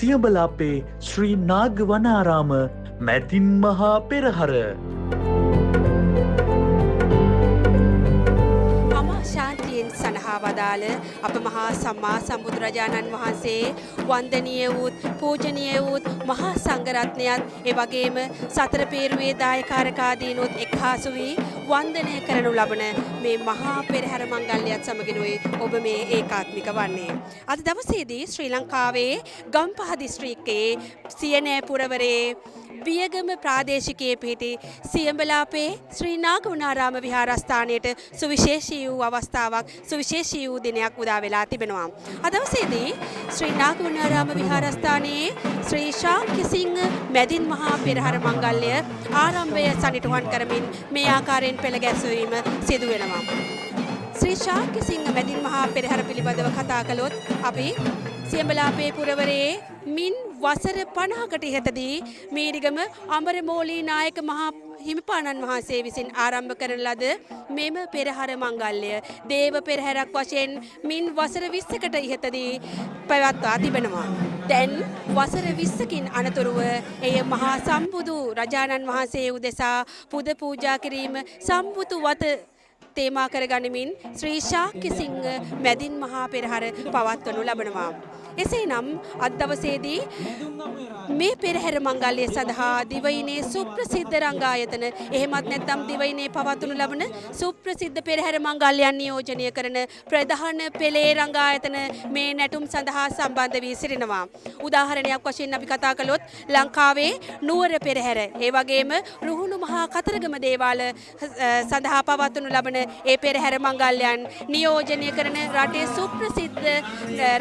සියඹල අපේ ශ්‍රී නාගවනාරාම මැදින් මහා පෙරහර ශාන්තියෙන් සඳහා වදාළ අප මහා සම්මා සම්බුදුරජාණන් වහන්සේ වන්දනීය වූත් පූජනීය වූත් මහා සංඝරත්නයත් ඒ වගේම සතර පේරුවේ දායකාරකාදීනුත් එක්හාසු වී වන්දනය කරනු ලබන මේ මහා පෙරහැර මංගල්‍යයත් සමගිනුයි ඔබ මේ ඒකාත්මික වන්නේ. අද දවසේදී ශ්‍රී ලංකාවේ ගම්පහ දිස්ත්‍රික්කයේ සියනෑ පුරවරේ පියගම ප්‍රාදේශිකයේ පිහිටි සියඹලාපේ ශ්‍රී නාගවනාරාම විහාරස්ථානයට සුවිශේෂී වූ අවස්ථාවක් සුවිශේෂී වූ දිනයක් උදා වෙලා තිබෙනවා. අද දවසේදී ශ්‍රී නාගවනාරාම විහාරස්ථානයේ ශ්‍රී ශාක්‍යසිංහ මැදින් මහා පෙරහර මංගල්‍ය ආරම්භය සනිටුහන් කරමින් මේ ආකාරයෙන් පෙළ ගැස්වීම සිදු වෙනවා. ශ්‍රී ශාක්‍යසිංහ මැදින් මහා පෙරහර පිළිබඳව කතා කළොත් අපි සියඹලාපේ පුරවරයේ මින් වසර 50කට ඉහතදී මීරිගම අමරමෝලී නායක මහා හිමිපාණන් වහන්සේ විසින් ආරම්භ කරන ලද මෙම පෙරහර මංගල්‍ය දේව පෙරහැරක් වශයෙන් මින් වසර 20කට ඉහතදී පැවැත්වා තිබෙනවා. දැන් වසර 20කින් අනතුරුව එය මහා සම්බුදු රජාණන් වහන්සේ උදෙසා පුද පූජා කිරීම සම්බුතු වත තේමා කරගනිමින් ශ්‍රී ශාක්‍යසිංහ මැදින් මහා පෙරහර පවත්වනු ලබනවා. එසේනම් අද දවසේදී මේ පෙරහැර මංගල්‍ය සඳහා දිවයිනේ සුප්‍රසිද්ධ රංගායතන එහෙමත් නැත්නම් දිවයිනේ පවත්වනු ලබන සුප්‍රසිද්ධ පෙරහැර මංගල්‍යයන් නියෝජනය කරන ප්‍රධාන පෙළේ රංගායතන මේ නැටුම් සඳහා සම්බන්ධ වී සිටිනවා. උදාහරණයක් වශයෙන් අපි කතා කළොත් ලංකාවේ නුවර පෙරහැර, ඒ වගේම රුහුණු මහා කතරගම දේවාල සඳහා පවත්වනු ලබන ඒ පෙරහැර මංගල්‍යයන් නියෝජනය කරන රටේ සුප්‍රසිද්ධ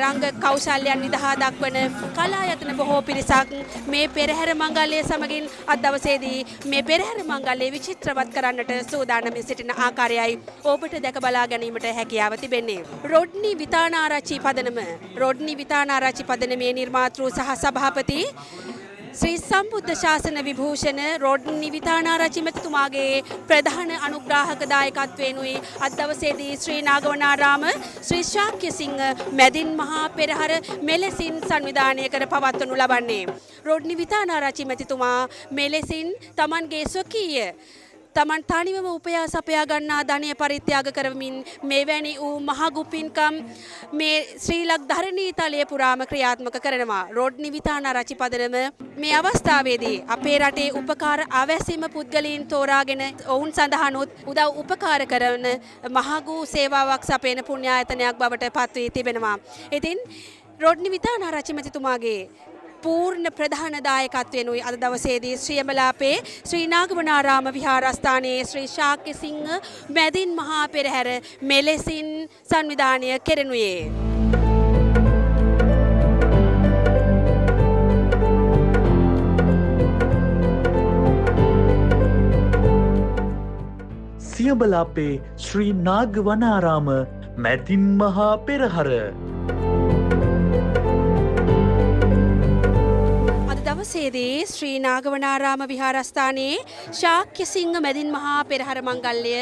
රංග කෞශල්‍යයන් විදහා දක්වන කලායතන බොහෝ පිරිසක් මේ පෙරහැර මංගල්‍ය සමගින් අද දවසේදී මේ පෙරහැර මංගල්‍ය විචිත්‍රවත් කරන්නට සූදානම් සිටින ආකාරයයි ඔබට දැක බලා ගැනීමට හැකියාව තිබෙන්නේ. රොඩ්නි විතානාරච්චි පදනමේ නිර්මාතෘ සහ සභාපති ශ්‍රී සම්බුද්ධ ශාසන විභූෂණ රොඩ්නි විතානාරච්චි මැතිතුමාගේ ප්‍රධාන අනුග්‍රාහක දායකත්වයෙනුයි අද දවසේදී ශ්‍රී නාගවනාරාම ශ්‍රී ශාක්‍යසිංහ මැදින් මහා පෙරහර මෙලෙසින් සංවිධානය කර පවත්වනු ලබන්නේ. රොඩ්නි විතානාරච්චි මැතිතුමා මෙලෙසින් තමන්ගේ ස්වකීය තමන් තනිවම උපයා සපයා ගන්නා ධනය පරිත්‍යාග කරමින් මෙවැනි වූ මහඟු පින්කම් මේ ශ්‍රී ලංක ධරණී තලය පුරාම ක්‍රියාත්මක කරනවා. රොඩ්නි විතානාරච්චි පදනම මේ අවස්ථාවේදී අපේ රටේ උපකාර අවැසීම පුද්ගලයන් තෝරාගෙන ඔවුන් සඳහානුත් උදව් උපකාර කරන මහඟු සේවාවක් සපයන පුණ්‍යායතනයක් බවට පත් වී තිබෙනවා. ඉතින් රොඩ්නි විතානාරච්චි මැතිතුමාගේ පූර්ණ ප්‍රධාන දායකත්වයෙනුයි අද දවසේදී සියඹලාපේ ශ්‍රී නාගවනාරාම විහාරස්ථානයේ ශ්‍රී ශාක්‍යසිංහ මැදින් මහා පෙරහැර මෙලෙසින් සංවිධානය කෙරෙනුයේ. සියඹලාපේ ශ්‍රී නාගවනාරාම මැදින් මහා පෙරහර දවසේදී ශ්‍රී නාගවනාරාම විහාරස්ථානයේ ශාක්‍යසිංහ මැදින් මහා පෙරහර මංගල්‍ය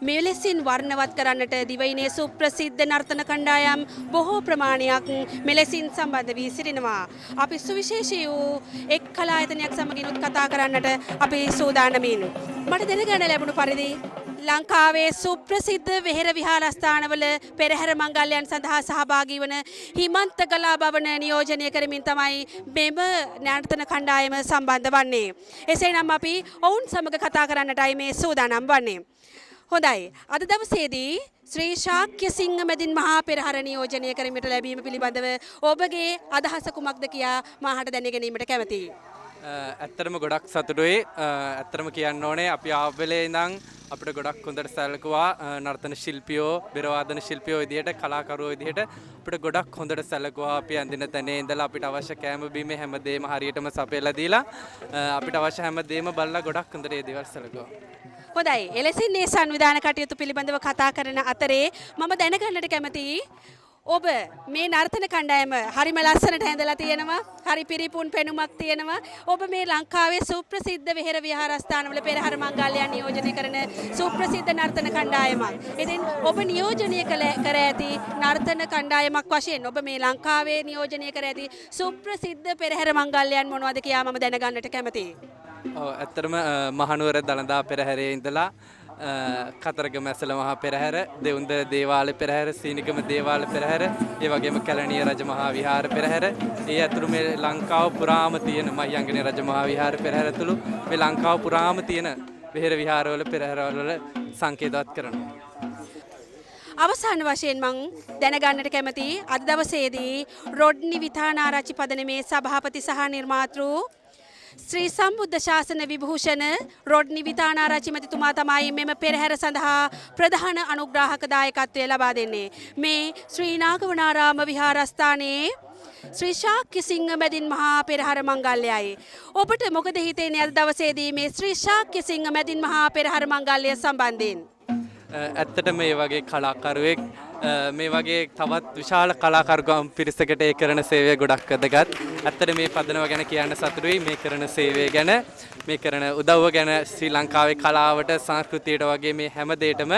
මෙලෙසින් වර්ණවත් කරන්නට දිවයිනේ සුප්‍රසිද්ධ නර්තන කණ්ඩායම් බොහෝ ප්‍රමාණයක් මෙලෙසින් සම්බන්ධ වී සිටිනවා. අපි සුවිශේෂී වූ එක් කලායතනයක් සමගිනුත් කතා කරන්නට අපි සූදානමින්. මට දැනගන්න ලැබුණු පරිදි ලංකාවේ සුප්‍රසිද්ධ වෙහෙර විහාරස්ථානවල පෙරහැර මංගල්‍යයන් සඳහා සහභාගී වන හිමන්ත කලා භවන නියෝජනය කරමින් තමයි මෙම නර්තන කණ්ඩායම සම්බන්ධ වන්නේ. එසේනම් අපි ඔවුන් සමග කතා කරන්නටයි මේ සූදානම් වන්නේ. හොඳයි. අද දවසේදී ශ්‍රී ශාක්‍යසිංහ මැදින් මහා පෙරහර නියෝජනය කරමිට ලැබීම පිළිබඳව ඔබගේ අදහස කුමක්ද කියා මාහට දැන ගැනීමට කැමැතියි. ඇත්තටම ගොඩක් සතුටුයි. ඇත්තටම කියන්න ඕනේ අපි ආවෙලේ ඉඳන් අපිට ගොඩක් හොඳට සැලකුවා නර්තන ශිල්පියෝ, බෙරවාදන ශිල්පියෝ විදිහට, කලාකරුවෝ විදිහට අපිට ගොඩක් හොඳට සැලකුවා. අපි අඳින තැනේ ඉඳලා අපිට අවශ්‍ය කෑම බීම හැමදේම හරියටම සපයලා දීලා අපිට අවශ්‍ය හැමදේම බලලා ගොඩක් හොඳට ඒ දේවල් සැලකුවා. හොඳයි. එලෙසින් මේ සංවිධාන කටයුතු පිළිබඳව කතා කරන අතරේ මම දැනගන්නට කැමතියි ඔබ මේ නර්තන කණ්ඩායම හරිම ලස්සනට හැඳලා තියෙනවා. හරි පිරිපුන් පෙනුමක් තියෙනවා. ඔබ මේ ලංකාවේ සුප්‍රසිද්ධ විහෙර විහාරස්ථානවල පෙරහැර මංගල්‍යයන් නියෝජනය කරන සුප්‍රසිද්ධ නර්තන කණ්ඩායමක්. ඉතින් ඔබ නියෝජනය කර ඇති නර්තන කණ්ඩායමක් වශයෙන් ඔබ මේ ලංකාවේ නියෝජනය කර ඇති සුප්‍රසිද්ධ පෙරහැර මංගල්‍යයන් මොනවද කියලා මම දැනගන්නට කැමතියි. ඔව් ඇත්තටම මහනුවර දළදා පෙරහැරේ ඉඳලා කතරගම ඇසල මහා පෙරහැර, දෙවුන්ද දේවාල පෙරහැර, සීනිකම දේවාල පෙරහැර, ඒ වගේම කැලණිය රජ මහා විහාර පෙරහැර, ඒ ඇතුළු මේ ලංකාව පුරාම තියෙන මහියංගනේ රජ මහා විහාර පෙරහැර ඇතුළු මේ ලංකාව පුරාම තියෙන විහෙර විහාරවල පෙරහැරවල සංකේතවත් කරනවා. අවසාන වශයෙන් මං දැනගන්නට කැමතියි අද දවසේදී රොඩ්නි විතානාරච්චි පදනමේ සභාපති සහ නිර්මාතෘ ශ්‍රී සම්බුද්ධ ශාසන විභූෂණ රොඩ්නි විතානාරච්චි මැතිතුමා තමයි මෙම පෙරහැර සඳහා ප්‍රධාන අනුග්‍රාහක දායකත්වය ලබා දෙන්නේ. මේ ශ්‍රී නාගවනාරාම විහාරස්ථානයේ ශ්‍රී ශාක්‍ය සිංහ මැදින් මහා පෙරහර මංගල්‍යයයි. ඔබට මොකද හිතෙන්නේ අද දවසේදී මේ ශ්‍රී ශාක්‍ය සිංහ මැදින් මහා පෙරහර මංගල්‍ය සම්බන්ධයෙන්? ඇත්තට මේ වගේ කලාකරුවෙක් මේ වගේ තවත් විශාල කලාකරුකම් පිරිසකට ඒ කරන සේවය ගොඩක් වැදගත්. ඇත්තට මේ පදනම ගැන කියන්න සතුටුයි. මේ කරන සේවය ගැන, මේ කරන උදව්ව ගැන ශ්‍රී ලංකාවේ කලාවට, සංස්කෘතියට වගේ මේ හැම දෙයකම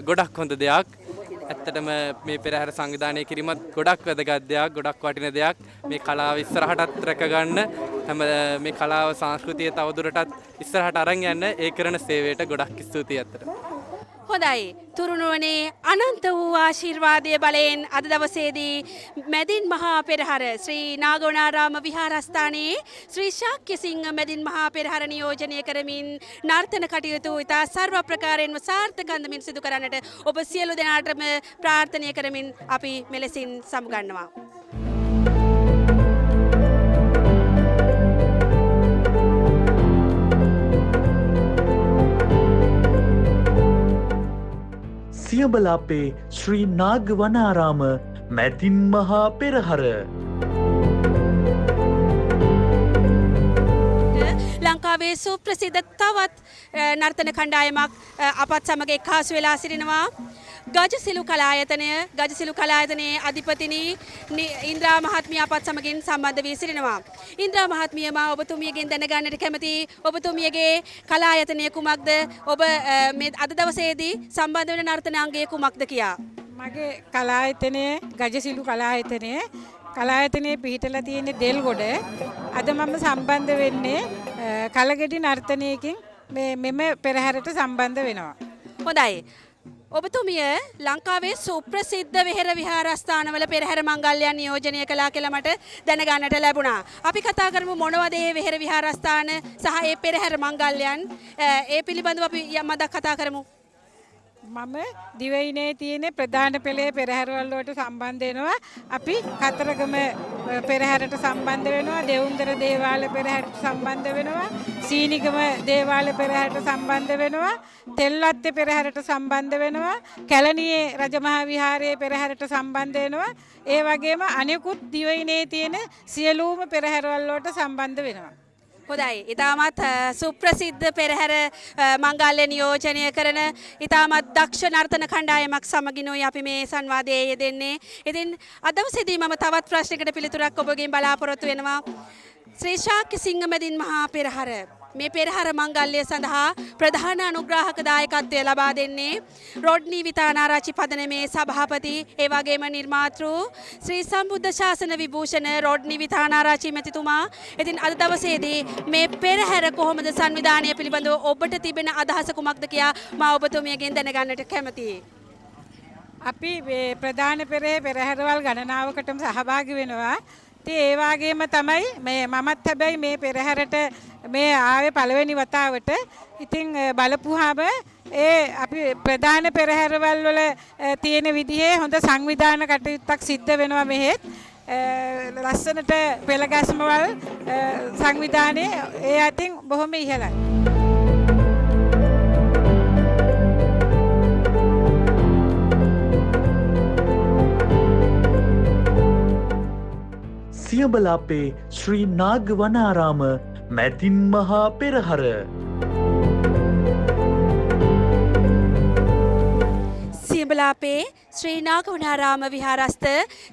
ගොඩක් හොඳ දෙයක්. ඇත්තටම මේ පෙරහැර සංවිධානය කිරීමත් ගොඩක් වැදගත් දෙයක්, ගොඩක් වටින දෙයක්. මේ කලාව ඉස්සරහටත් රැකගන්න, හැම මේ කලාව සංස්කෘතිය තවදුරටත් ඉස්සරහට අරන් යන්න ඒ කරන සේවයට ගොඩක් ස්තුතියි ඇත්තට. හොඳයි. තුරුණුවනේ අනන්ත වූ ආශිර්වාදය බලයෙන් අද දවසේදී මැදින් මහා පෙරහර ශ්‍රී නාගවනාරාම විහාරස්ථානයේ ශ්‍රී ශාක්‍ය සිංහ මැදින් මහා පෙරහර නියෝජනය කරමින් නර්තන කටයුතු ඉතා සර්ව ප්‍රකාරයෙන්ම සාර්ථක අන්දමින් සිදු කරන්නට ඔබ සියලු දෙනාටම ප්‍රාර්ථනය කරමින් අපි මෙලෙසින් සමුගන්නවා. සියඹල අපේ ශ්‍රී නාගවනාරාම මැදින් මහා පෙරහර. ලංකාවේ සුප්‍රසිද්ධ තවත් නර්තන කණ්ඩායමක් අපත් සමග එක්හසු වෙලා සිටිනවා. ගජසිලු කලායතනයේ අධිපතිනි ඉන්ද්‍රා මහත්මිය අපත් සමගින් සම්බන්ධ වී සිටිනවා. ඉන්ද්‍රා මහත්මිය මා ඔබතුමියගෙන් දැනගන්නට කැමතියි. ඔබතුමියගේ කලායතනය කුමක්ද? ඔබ මේ අද දවසේදී සම්බන්ධ වෙන නර්තන අංගය කුමක්ද කියා? මගේ කලායතනයේ ගජසිලු කලායතනයේ පිහිටලා තියෙන දෙල්ගොඩ. අද මම සම්බන්ධ වෙන්නේ කලගෙඩි නර්තනයකින් මෙම පෙරහැරට සම්බන්ධ වෙනවා. හොඳයි. ඔබතුමිය ලංකාවේ සුප්‍රසිද්ධ විහෙර විහාරස්ථානවල පෙරහැර මංගල්‍යයන් නියෝජනය කළා කියලා මට දැනගන්නට ලැබුණා. අපි කතා කරමු මොනවද මේ විහෙර විහාරස්ථාන සහ ඒ පෙරහැර මංගල්‍යයන් ඒ පිළිබඳව අපි යම්මදක් කතා කරමු. මම දිවයිනේ තියෙන ප්‍රධාන පෙළේ පෙරහැරවල වලට සම්බන්ධ වෙනවා. අපි කතරගම පෙරහැරට සම්බන්ධ වෙනවා. දෙවුන්දර දේවාල පෙරහැරට සම්බන්ධ වෙනවා. සීනිකම දේවාල පෙරහැරට සම්බන්ධ වෙනවා. තෙල්වත්තේ පෙරහැරට සම්බන්ධ වෙනවා. කැලණියේ රජමහා විහාරයේ පෙරහැරට සම්බන්ධ වෙනවා. ඒ වගේම අනෙකුත් දිවයිනේ තියෙන සියලුම පෙරහැරවල වලට සම්බන්ධ වෙනවා. හොඳයි. ඉතාමත් සුප්‍රසිද්ධ පෙරහැර මංගල්‍ය නියෝජනය කරන ඉතාමත් දක්ෂ නර්තන කණ්ඩායමක් සමගිනුයි අපි මේ සංවාදයේ යෙදෙන්නේ. ඉතින් අද දවසේදී මම තවත් ප්‍රශ්නයකට පිළිතුරක් ඔබගෙන් බලාපොරොත්තු වෙනවා. ශ්‍රී ශාක්‍ය සිංහ මැදින් මහා පෙරහැර මේ පෙරහැර මංගල්‍ය සඳහා ප්‍රධාන අනුග්‍රාහක දායකත්වය ලබා දෙන්නේ රොඩ්නි විතානාරච්චි පදනමේ සභාපති ඒ වගේම නිර්මාතෘ ශ්‍රී සම්බුද්ධ ශාසන විභූෂණ රොඩ්නි විතානාරච්චි මැතිතුමා. ඉතින් අද දවසේදී මේ පෙරහැර කොහොමද සංවිධානය පිළිබඳව ඔබට තිබෙන අදහස කුමක්ද කියා මා ඔබතුමියගෙන් දැනගන්නට කැමතියි. අපි ප්‍රධාන පෙරහැරවල් ගණනාවකටම සහභාගී වෙනවා. ඒ වගේම තමයි මමත් හැබැයි මේ පෙරහැරට මේ ආවේ පළවෙනි වතාවට. ඉතින් බලපුවාම අපි ප්‍රධාන පෙරහැරවල් වල තියෙන විදිහේ හොඳ සංවිධාන කටයුත්තක් සිද්ධ වෙනවා මෙහෙත්. ලස්සනට පෙළගැස්මවල් සංවිධානයේ ඒ අතින් බොහොම ඉහළයි. සියඹල අපේ ශ්‍රී නාගවනාරාම මැදින් මහා පෙරහර. සියඹලාපේ ශ්‍රී නාගවනාරාම විහාරස්ථ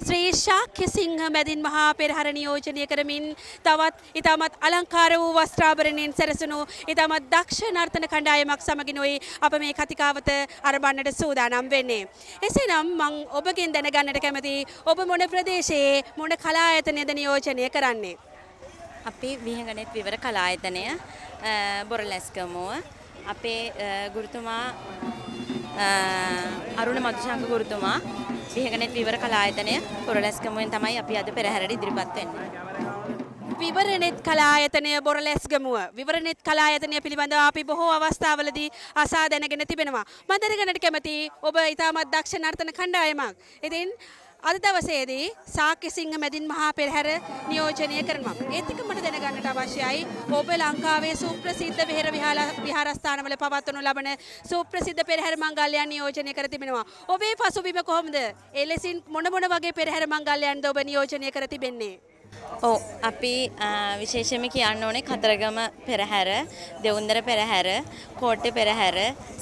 ශ්‍රී ශාක්‍ය සිංහ මැදින් මහා පෙරහර නියෝජනය කරමින් තවත් ඊටමත් අලංකාර වූ වස්ත්‍රාභරණයෙන් සැරසුණු ඊටමත් දක්ෂ නර්තන කණ්ඩායමක් සමගිනුයි අප මේ කතිකාවත අරඹන්නට සූදානම් වෙන්නේ. එසේනම් මම ඔබගෙන් දැනගන්නට කැමතියි ඔබ මොන ප්‍රදේශයේ මොන කලායතනයද නියෝජනය කරන්නේ? අපි විහඟනෙත් විවර කලායතනය බොරලැස්ගමුව අපේ ගුරුතුමා අරුණ මදුශංක ගුරුතුමා විහඟනෙත් විවර කලායතනය බොරලැස්ගමුවෙන් තමයි අපි අද පෙරහැරට ඉදිරිපත් වෙන්නේ. විවරනෙත් කලායතනය බොරලැස්ගමුව විවරනෙත් කලායතනය පිළිබඳව අපි බොහෝ අවස්ථාවලදී අසා දැනගෙන තිබෙනවා. මම දැනගන්නට කැමතියි ඔබ ඊටමත් දක්ෂ නර්තන කණ්ඩායමක්. ඉතින් අද දවසේදී ශාක්‍ය සිංහ මැදින් මහා පෙරහැර නියෝජනය කරනවා. ඒත් එක මට දැනගන්නට අවශ්‍යයි ඔබ ලංකාවේ සුප්‍රසිද්ධ විහාරස්ථානවල පවත්වනු ලබන සුප්‍රසිද්ධ පෙරහැර මංගල්‍යයන් නියෝජනය කර තිබෙනවා. ඔබේ පසුබිම කොහොමද? එලෙසින් මොන වගේ පෙරහැර මංගල්‍යයන්ද ඔබ නියෝජනය කර තිබෙන්නේ? ඔව් අපි විශේෂයෙන්ම කියන්න ඕනේ කතරගම පෙරහැර, දෙවුන්දර පෙරහැර, කෝට්ටේ පෙරහැර,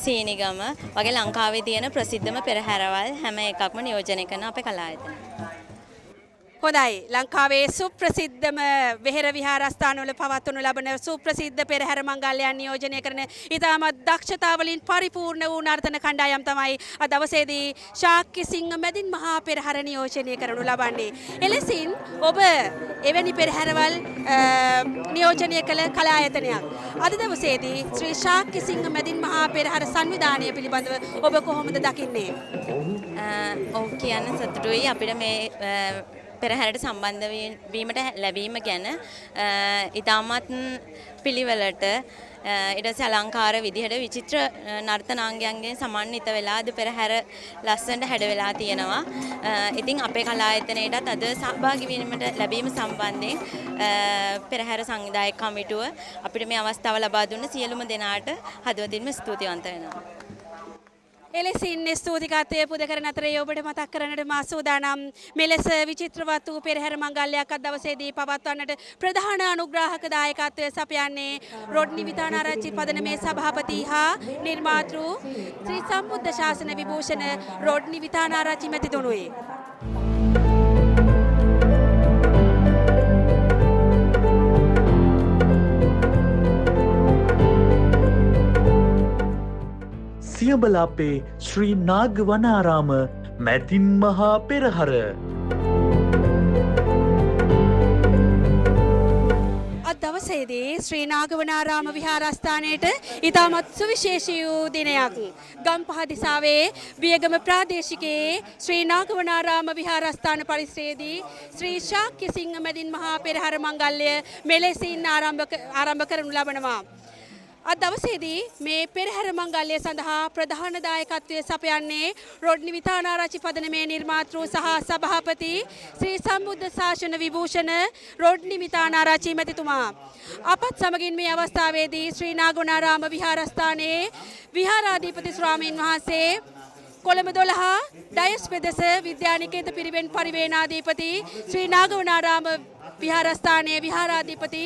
සීනිගම වගේ ලංකාවේ තියෙන ප්‍රසිද්ධම පෙරහැරවල් හැම එකක්ම නියෝජනය කරන අපේ කලායතනය. හොඳයි. ලංකාවේ සුප්‍රසිද්ධම වෙහෙර විහාරස්ථානවල පවත්වනු ලබන සුප්‍රසිද්ධ පෙරහැර මංගල්‍යයන් නියෝජනය කරන ඉතාමත් දක්ෂතාවලින් පරිපූර්ණ වූ නර්තන කණ්ඩායම් තමයි අද දවසේදී ශාක්‍ය සිංහ මැදින් මහා පෙරහැර නියෝජනය කරනු ලබන්නේ. එලෙසින් ඔබ එවැනි පෙරහැරවල් නියෝජනය කළ කලායතනයක්. අද දවසේදී ශ්‍රී ශාක්‍ය සිංහ මැදින් මහා පෙරහැර සංවිධානය පිළිබඳව ඔබ කොහොමද දකින්නේ? ඔව් කියන්න සතුටුයි අපිට මේ පෙරහැරට සම්බන්ධ වීමට ලැබීම ගැන ඉතාමත් පිළිවෙලට ඊට පස්සේ අලංකාර විදිහට විචිත්‍ර නර්තනාංගයන්ගෙන් සමන්විත වෙලා අද පෙරහැර ලස්සනට හැඩ වෙලා තියෙනවා. ඉතින් අපේ කලායතනයටත් අද සහභාගී වීමට ලැබීම සම්බන්ධයෙන් පෙරහැර සංවිධායක කමිටුව අපිට මේ අවස්ථාව ලබා දුන්න සියලුම දෙනාට හදවතින්ම ස්තුතිවන්ත වෙනවා. එලෙසින් ස්තුතිකත්වය පුද කරන අතරේ ඔබට මතක් කරන්නට මා සූදානම් මෙලෙස විචිත්‍රවත් වූ පෙරහැර මංගල්‍යයක් අද දවසේදී පවත්වන්නට ප්‍රධාන අනුග්‍රාහක දායකත්වය සපයන්නේ රොඩ්නි විතානාරච්චි පදනමේ සභාපති හා නිර්මාතෘ ශ්‍රී සම්බුද්ධ ශාසන විභූෂණ රොඩ්නි විතානාරච්චි මැතිතුණුයි. සියඹලාපේ ශ්‍රී නාගවනාරාම මැදින් මහා පෙරහර අද දවසේදී ශ්‍රී නාගවනාරාම විහාරස්ථානයේට ඉතාමත් සුවිශේෂී වූ දිනයක්. ගම්පහ දිසාවේ වියගම ප්‍රාදේශිකයේ ශ්‍රී නාගවනාරාම විහාරස්ථාන පරිසරයේදී ශ්‍රී ශාක්‍ය සිංහ මැදින් මහා පෙරහර මංගල්‍ය මෙලෙසින් ආරම්භ කරනු ලබනවා. අද දවසේදී මේ පෙරහැර මංගල්‍ය සඳහා ප්‍රධාන දායකත්වය සපයන්නේ රොඩ්නි විතානාරච්චි පදනමේ නිර්මාතෘ සහ සභාපති ශ්‍රී සම්බුද්ධ ශාසන විභූෂණ රොඩ්නි විතානාරච්චි මැතිතුමා. අපත් සමගින් මේ අවස්ථාවේදී ශ්‍රී නාගවනාරාම විහාරස්ථානයේ විහාරාධිපති ස්වාමීන් වහන්සේ කොළඹ 12 ඩයස් පෙදෙස විද්‍යානිකේත පිරිවෙන් පරිවේනාධිපති ශ්‍රී නාගවනාරාම විහාරස්ථානයේ විහාරාධිපති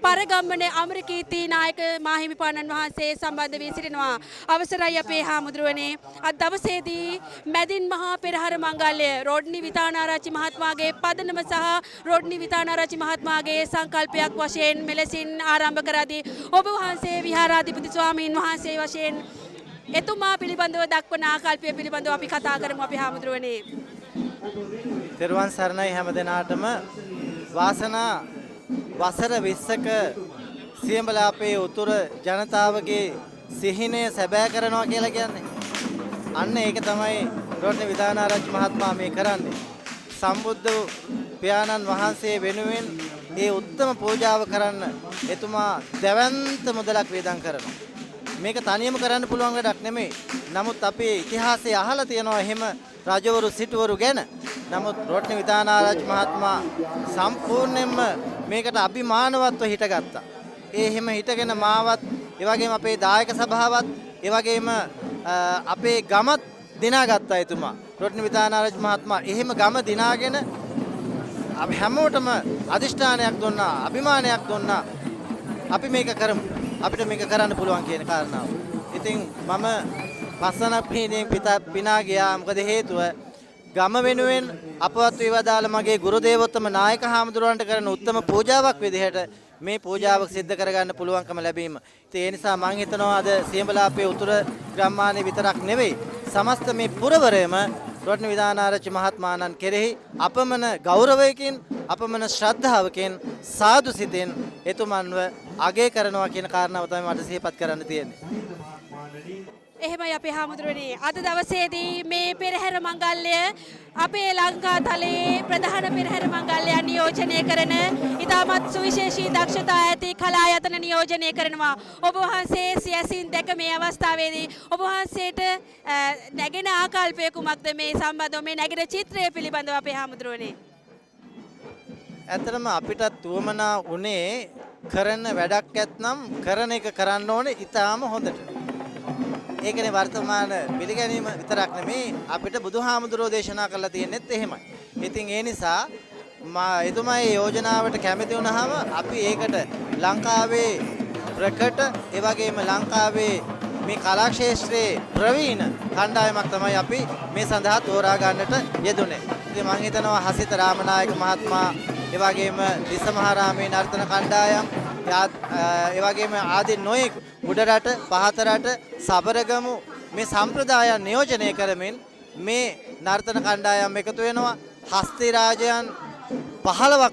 පරගම්මන අමරකීර්ති නායක මාහිමිපාණන් වහන්සේ සම්බන්ධ වී සිටිනවා. අවසරයි අපේ හාමුදුරුවනේ. අද දවසේදී මැදින් මහා පෙරහර මංගල්‍ය රොඩ්නි විතානාරච්චි මහත්මයාගේ පදනම සහ රොඩ්නි විතානාරච්චි මහත්මයාගේ සංකල්පයක් වශයෙන් මෙලෙසින් ආරම්භ කරදී ඔබ වහන්සේ විහාරාධිපති ස්වාමීන් වහන්සේ වශයෙන් එතුමා පිළිබඳව දක්වන ආකල්පය පිළිබඳව අපි කතා කරමු අපේ හාමුදුරුවනේ. තෙරුවන් සරණයි හැම දිනාටම වාසනා වසර 20ක සියඹලාපේ උතුර ජනතාවගේ සිහිනය සැබෑ කරනවා කියලා කියන්නේ. අන්න ඒක තමයි රොඩ්නි විතානාරච්චි මහත්මයා මේ කරන්නේ. සම්බුද්ධ පියාණන් වහන්සේ වෙනුවෙන් ඒ උත්තම පූජාව කරන්න එතුමා දැවැන්ත මුදලක් වේදම් කරනවා. මේක තනියම කරන්න පුළුවන් වැඩක් නෙමෙයි. නමුත් අපේ ඉතිහාසයේ අහලා තියෙනවා එහෙම රජවරු සිටවරු ගැන. නමුත් රොඩ්නි විතානාරච්චි මහත්මයා සම්පූර්ණයෙන්ම මේකට අභිමානවත්ව හිටගත්තා. ඒ හැම හිටගෙන මාවත්, ඒ වගේම අපේ දායක සභාවත්, ඒ වගේම අපේ ගමත් දිනාගත්තා එතුමා. රොඩ්නි විතානාරච්චි මහත්මයා එහෙම ගම දිනාගෙන අපි හැමෝටම අදිෂ්ඨානයක් දුන්නා, අභිමානයක් දුන්නා. අපි මේක කරමු. අපිට මේක කරන්න පුළුවන් කියන කාරණාව. ඉතින් මම පස්සනක් පිහිනීම පිනා ගියා. මොකද හේතුව ගම වෙනුවෙන් අපවත් වේවදාල මගේ ගුරු දේවෝත්තම නායක හාමුදුරුවන්ට කරන උත්තම පූජාවක් විදිහට මේ පූජාව සිද්ධ කරගන්න පුළුවන්කම ලැබීම. ඉතින් ඒ නිසා මම හිතනවා අද සියඹලාපේ උතුර ගම්මානයේ විතරක් නෙවෙයි සමස්ත මේ පුරවරයම රොට්න විධානාරච්චි මහත්මාණන් කෙරෙහි අපමණ ගෞරවයකින් අපමණ ශ්‍රද්ධාවකින් සාදු සිතින් එතුමන්ව අගය කරනවා කියන කාරණාව තමයි මට සිහිපත් කරන්න තියෙන්නේ. එහෙමයි අපේ හාමුදුරනේ අද දවසේදී මේ පෙරහැර මංගල්‍ය අපේ ලංකාතලයේ ප්‍රධාන පෙරහැර මංගල්‍යයන් නියෝජනය කරන ඉතාමත් සුවිශේෂී දක්ෂතා ඇති කලායතන නියෝජනය කරනවා. ඔබ වහන්සේ සියසින් දැක මේ අවස්ථාවේදී ඔබ වහන්සේට නැගෙන ආකල්පය කුමක්ද මේ සම්බන්ධව මේ නැගෙන චිත්‍රය පිළිබඳව අපේ හාමුදුරනේ? ඇත්තටම අපිටත් උවමනා උනේ කරන වැඩක් ඇත්නම් කරන එක කරන්න ඕනේ ඊටාම හොඳට. ඒකනේ වර්තමාන පිළිගැනීම විතරක් නෙමේ අපිට බුදුහාමුදුරෝ දේශනා කරලා තියෙන්නේත් එහෙමයි. ඉතින් ඒ නිසා එතුමාගේ යෝජනාවට කැමති වුණාම අපි ඒකට ලංකාවේ ප්‍රකට ඒ වගේම ලංකාවේ මේ කලා ක්ෂේත්‍රයේ ප්‍රවීණ කණ්ඩායමක් තමයි අපි මේ සඳහා තෝරා ගන්නට යෙදුනේ. ඉතින් මම හිතනවා හසිත රාමනායක මහත්මයා ඒ වගේම දිසමහාරාමේ නර්තන කණ්ඩායම් ඒ වගේම ආදී නොයෙක් උඩරට පහතරට සබරගමු මේ සම්ප්‍රදායන් නියෝජනය කරමින් මේ නර්තන කණ්ඩායම් එකතු වෙනවා. හස්තිරාජයන් 15ක්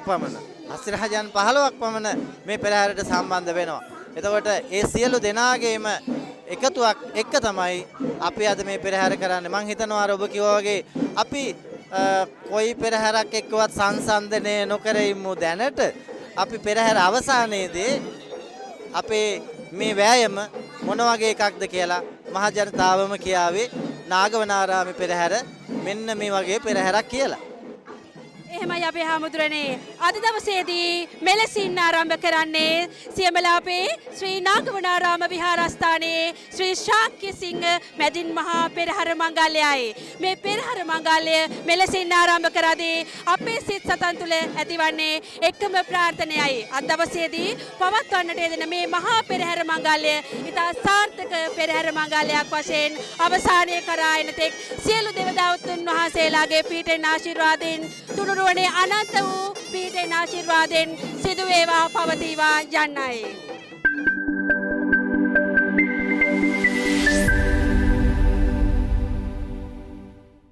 පමණ මේ පෙරහැරට සම්බන්ධ වෙනවා. එතකොට ඒ සියලු දෙනාගේම එකතුවක් එක්ක තමයි අපි අද මේ පෙරහැර කරන්නේ. මම හිතනවා අර ඔබ කිව්වා වගේ අපි කොයි පෙරහැරක් එක්කවත් සංසන්දනය නොකර ඉමු දැනට. අපි පෙරහැර අවසානයේදී අපේ මේ වෑයම මොන වගේ එකක්ද කියලා මහ ජනතාවම කියාවේ නාගවනාරාමේ පෙරහැර මෙන්න මේ වගේ පෙරහැරක් කියලා. එහෙමයි අපේ හාමුදුරනේ අද දවසේදී මෙලෙසින් ආරම්භ කරන්නේ සියඹලාපේ ශ්‍රී නාගවනාරාම විහාරස්ථානයේ ශ්‍රී ශාක්‍ය සිංහ මැදින් මහා පෙරහර මංගල්‍යයයි. මේ පෙරහර මංගල්‍ය මෙලෙසින් ආරම්භ කරදී අපේ සිත් සතන් තුළ ඇතිවන්නේ එකම ප්‍රාර්ථනයයි. අද දවසේදී පවත්වන්නට යෙදෙන මේ මහා පෙරහර මංගල්‍ය ඉතා සාර්ථක පෙරහර මංගල්‍යයක් වශයෙන් අවසානය කරා එන තෙක් සියලු දෙවදාවුතුන් වහන්සේලාගේ පීඨෙන් ආශිර්වාදයෙන් තුනුරුවනේ අනන්ත වූ පීඨෙන් ආශිර්වාදයෙන් සිදු වේවා පවතිවා යන්නයි.